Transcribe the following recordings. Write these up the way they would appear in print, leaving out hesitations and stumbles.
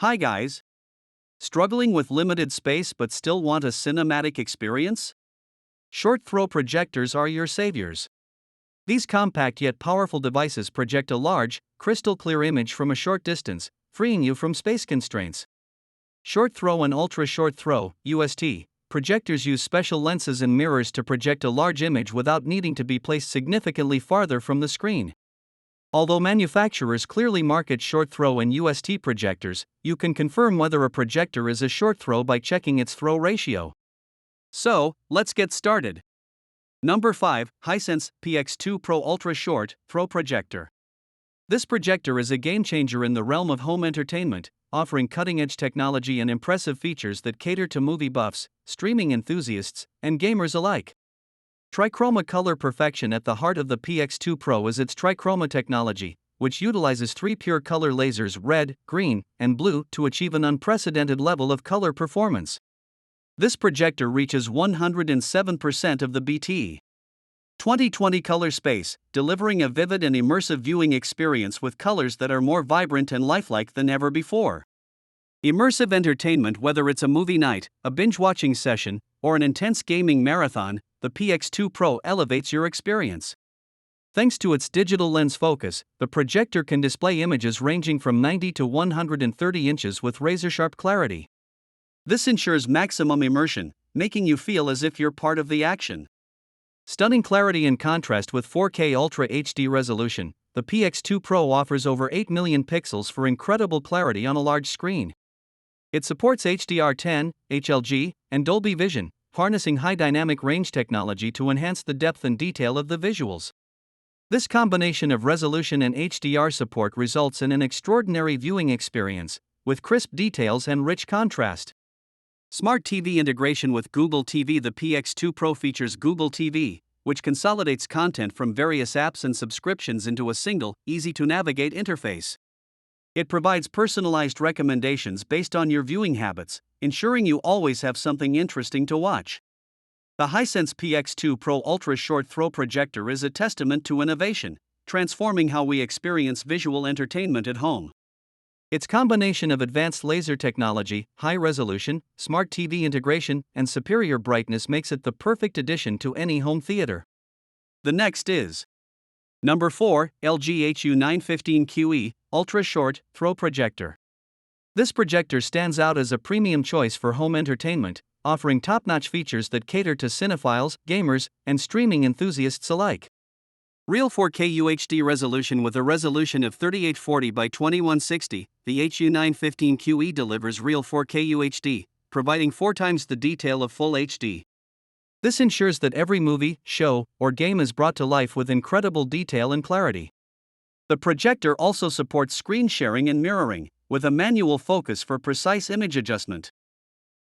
Hi guys! Struggling with limited space but still want a cinematic experience? Short throw projectors are your saviors. These compact yet powerful devices project a large, crystal clear image from a short distance, freeing you from space constraints. Short throw and ultra short throw (UST) projectors use special lenses and mirrors to project a large image without needing to be placed significantly farther from the screen. Although manufacturers clearly market short throw and UST projectors, you can confirm whether a projector is a short throw by checking its throw ratio. So, let's get started. Number 5, Hisense PX2 Pro Ultra Short Throw Projector. This projector is a game changer in the realm of home entertainment, offering cutting-edge technology and impressive features that cater to movie buffs, streaming enthusiasts, and gamers alike. Trichroma color perfection. At the heart of the PX2 Pro is its trichroma technology, which utilizes 3 pure color lasers red, green, and blue to achieve an unprecedented level of color performance. This projector reaches 107% of the BT 2020 color space, delivering a vivid and immersive viewing experience with colors that are more vibrant and lifelike than ever before. Immersive entertainment. Whether it's a movie night, a binge-watching session, or an intense gaming marathon, the PX2 Pro elevates your experience. Thanks to its digital lens focus, the projector can display images ranging from 90 to 130 inches with razor-sharp clarity. This ensures maximum immersion, making you feel as if you're part of the action. Stunning clarity and contrast with 4K Ultra HD resolution, the PX2 Pro offers over 8 million pixels for incredible clarity on a large screen. It supports HDR10, HLG, and Dolby Vision, harnessing high dynamic range technology to enhance the depth and detail of the visuals. This combination of resolution and HDR support results in an extraordinary viewing experience, with crisp details and rich contrast. Smart TV integration with Google TV. The PX2 Pro features Google TV, which consolidates content from various apps and subscriptions into a single, easy-to-navigate interface. It provides personalized recommendations based on your viewing habits, ensuring you always have something interesting to watch. The Hisense PX2 Pro Ultra Short Throw Projector is a testament to innovation, transforming how we experience visual entertainment at home. Its combination of advanced laser technology, high resolution, smart TV integration, and superior brightness makes it the perfect addition to any home theater. The next is Number 4, LG HU915QE Ultra Short Throw Projector. This projector stands out as a premium choice for home entertainment, offering top-notch features that cater to cinephiles, gamers, and streaming enthusiasts alike. Real 4K UHD resolution. With a resolution of 3840 by 2160, the HU915QE delivers real 4K UHD, providing 4 times the detail of full HD. This ensures that every movie, show, or game is brought to life with incredible detail and clarity. The projector also supports screen sharing and mirroring, with a manual focus for precise image adjustment.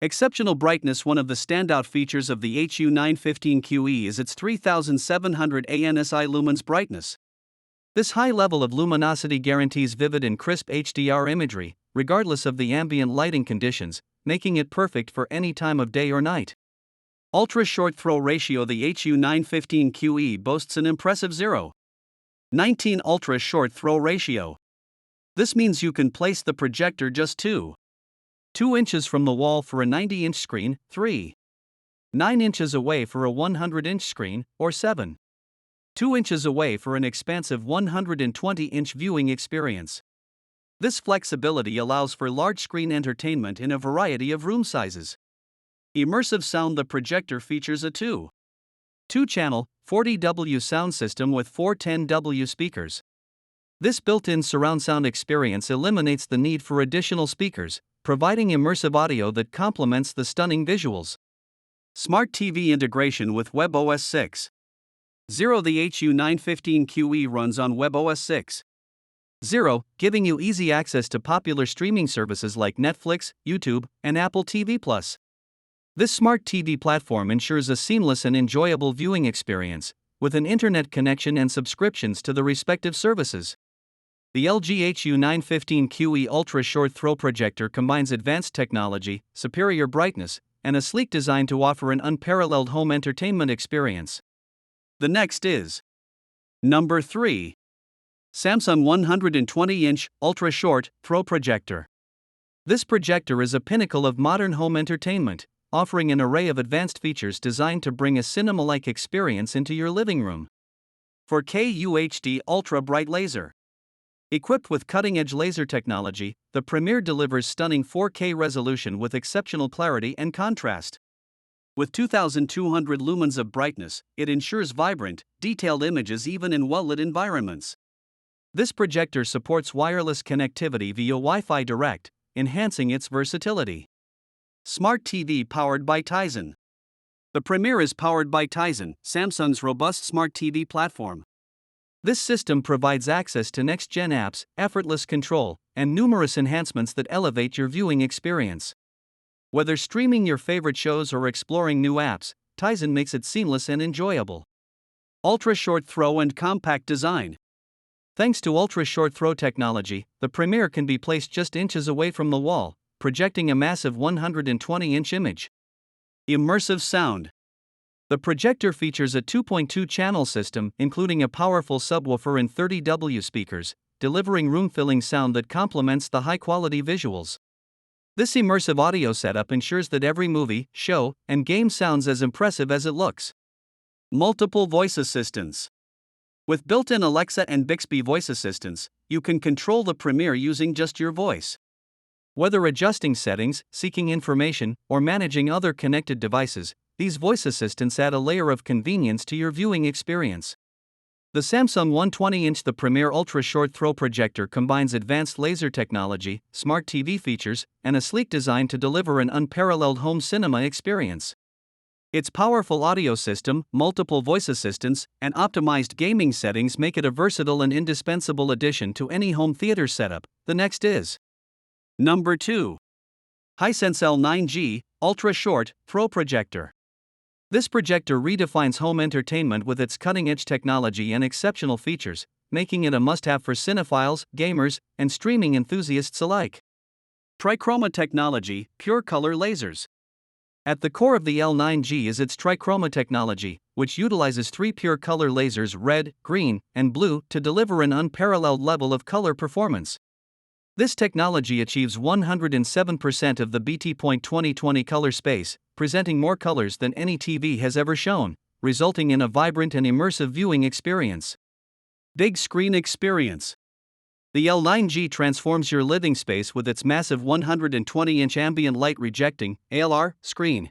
Exceptional brightness. One of the standout features of the HU915QE is its 3700 ANSI lumens brightness. This high level of luminosity guarantees vivid and crisp HDR imagery, regardless of the ambient lighting conditions, making it perfect for any time of day or night. Ultra short throw ratio. The HU915QE boasts an impressive 0.19 ultra short throw ratio. This means you can place the projector just 2 inches from the wall for a 90-inch screen, 9 inches away for a 100-inch screen, or 2 inches away for an expansive 120-inch viewing experience. This flexibility allows for large-screen entertainment in a variety of room sizes. Immersive sound. The projector features a 2-channel, 40W sound system with 410W speakers. This built-in surround sound experience eliminates the need for additional speakers, providing immersive audio that complements the stunning visuals. Smart TV integration with WebOS 6.0. The HU915QE runs on WebOS 6.0, giving you easy access to popular streaming services like Netflix, YouTube, and Apple TV+. This smart TV platform ensures a seamless and enjoyable viewing experience, with an internet connection and subscriptions to the respective services. The LG HU915QE Ultra Short Throw Projector combines advanced technology, superior brightness, and a sleek design to offer an unparalleled home entertainment experience. The next is Number 3. Samsung 120-inch Ultra Short Throw Projector. This projector is a pinnacle of modern home entertainment, offering an array of advanced features designed to bring a cinema-like experience into your living room. 4K UHD Ultra Bright Laser. Equipped with cutting-edge laser technology, the Premier delivers stunning 4K resolution with exceptional clarity and contrast. With 2,200 lumens of brightness, it ensures vibrant, detailed images even in well-lit environments. This projector supports wireless connectivity via Wi-Fi Direct, enhancing its versatility. Smart TV powered by Tizen. The Premier is powered by Tizen, Samsung's robust smart TV platform. This system provides access to next-gen apps, effortless control, and numerous enhancements that elevate your viewing experience. Whether streaming your favorite shows or exploring new apps, Tizen makes it seamless and enjoyable. Ultra Short Throw and Compact Design. Thanks to Ultra Short Throw technology, the Premier can be placed just inches away from the wall, projecting a massive 120-inch image. Immersive sound. The projector features a 2.2-channel system, including a powerful subwoofer and 30W speakers, delivering room-filling sound that complements the high-quality visuals. This immersive audio setup ensures that every movie, show, and game sounds as impressive as it looks. Multiple voice assistants. With built-in Alexa and Bixby voice assistants, you can control the Premier using just your voice. Whether adjusting settings, seeking information, or managing other connected devices, these voice assistants add a layer of convenience to your viewing experience. The Samsung 120-inch The Premier Ultra Short Throw Projector combines advanced laser technology, smart TV features, and a sleek design to deliver an unparalleled home cinema experience. Its powerful audio system, multiple voice assistants, and optimized gaming settings make it a versatile and indispensable addition to any home theater setup. The next is Number 2. HiSense L9G Ultra Short Throw Projector. This projector redefines home entertainment with its cutting-edge technology and exceptional features, making it a must-have for cinephiles, gamers, and streaming enthusiasts alike. Trichroma technology, pure color lasers. At the core of the L9G is its trichroma technology, which utilizes 3 pure color lasers red, green, and blue to deliver an unparalleled level of color performance. This technology achieves 107% of the BT Point 2020 color space, presenting more colors than any TV has ever shown, resulting in a vibrant and immersive viewing experience. Big screen experience. The L9G transforms your living space with its massive 120-inch ambient light rejecting (ALR) screen.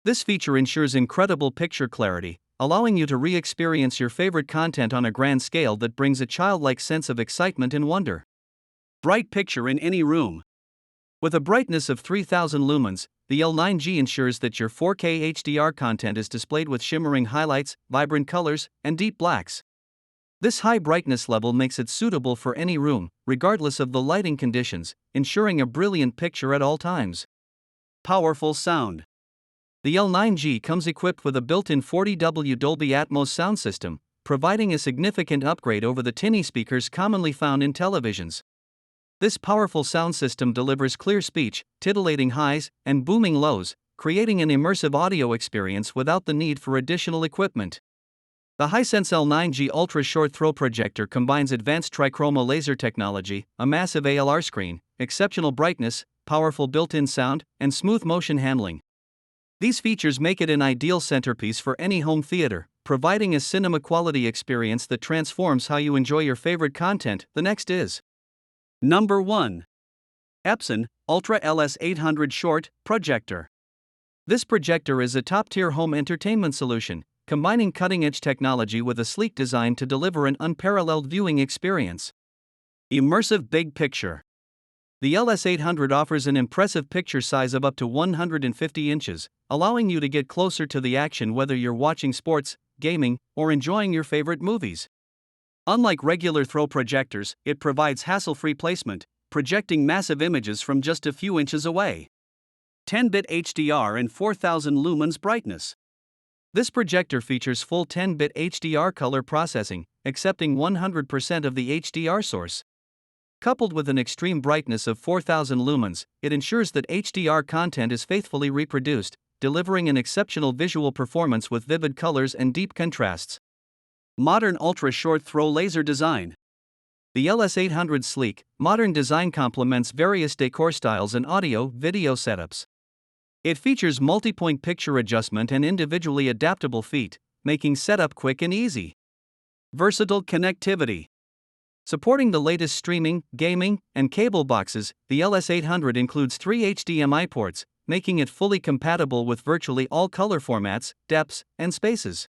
This feature ensures incredible picture clarity, allowing you to re-experience your favorite content on a grand scale that brings a childlike sense of excitement and wonder. Bright picture in any room. With a brightness of 3000 lumens, the L9G ensures that your 4K HDR content is displayed with shimmering highlights, vibrant colors, and deep blacks. This high brightness level makes it suitable for any room, regardless of the lighting conditions, ensuring a brilliant picture at all times. Powerful sound. The L9G comes equipped with a built-in 40W Dolby Atmos sound system, providing a significant upgrade over the tinny speakers commonly found in televisions. This powerful sound system delivers clear speech, titillating highs, and booming lows, creating an immersive audio experience without the need for additional equipment. The HiSense L9G Ultra Short Throw Projector combines advanced trichroma laser technology, a massive ALR screen, exceptional brightness, powerful built-in sound, and smooth motion handling. These features make it an ideal centerpiece for any home theater, providing a cinema-quality experience that transforms how you enjoy your favorite content. The next is Number 1. Epson Ultra LS800 Short Projector. This projector is a top-tier home entertainment solution, combining cutting-edge technology with a sleek design to deliver an unparalleled viewing experience. Immersive big picture. The LS800 offers an impressive picture size of up to 150 inches, allowing you to get closer to the action whether you're watching sports, gaming, or enjoying your favorite movies. Unlike regular throw projectors, it provides hassle-free placement, projecting massive images from just a few inches away. 10-bit HDR and 4000 lumens brightness. This projector features full 10-bit HDR color processing, accepting 100% of the HDR source. Coupled with an extreme brightness of 4000 lumens, it ensures that HDR content is faithfully reproduced, delivering an exceptional visual performance with vivid colors and deep contrasts. Modern ultra-short throw laser design. The LS800's sleek, modern design complements various decor styles and audio-video setups. It features multi-point picture adjustment and individually adaptable feet, making setup quick and easy. Versatile connectivity. Supporting the latest streaming, gaming, and cable boxes, the LS800 includes 3 HDMI ports, making it fully compatible with virtually all color formats, depths, and spaces.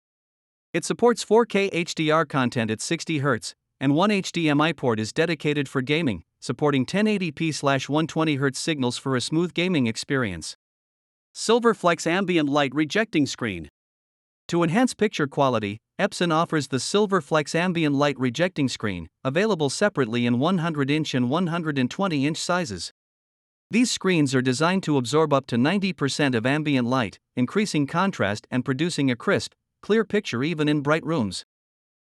It supports 4K HDR content at 60 Hz, and one HDMI port is dedicated for gaming, supporting 1080p/120Hz signals for a smooth gaming experience. Silver Flex Ambient Light Rejecting Screen. To enhance picture quality, Epson offers the Silver Flex Ambient Light Rejecting Screen, available separately in 100-inch and 120-inch sizes. These screens are designed to absorb up to 90% of ambient light, increasing contrast and producing a crisp, clear picture even in bright rooms.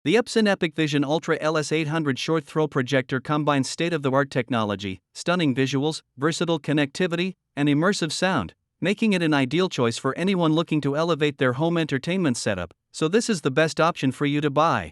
The Epson EpiqVision Ultra LS800 Short Throw Projector combines state-of-the-art technology, stunning visuals, versatile connectivity, and immersive sound, making it an ideal choice for anyone looking to elevate their home entertainment setup, so this is the best option for you to buy.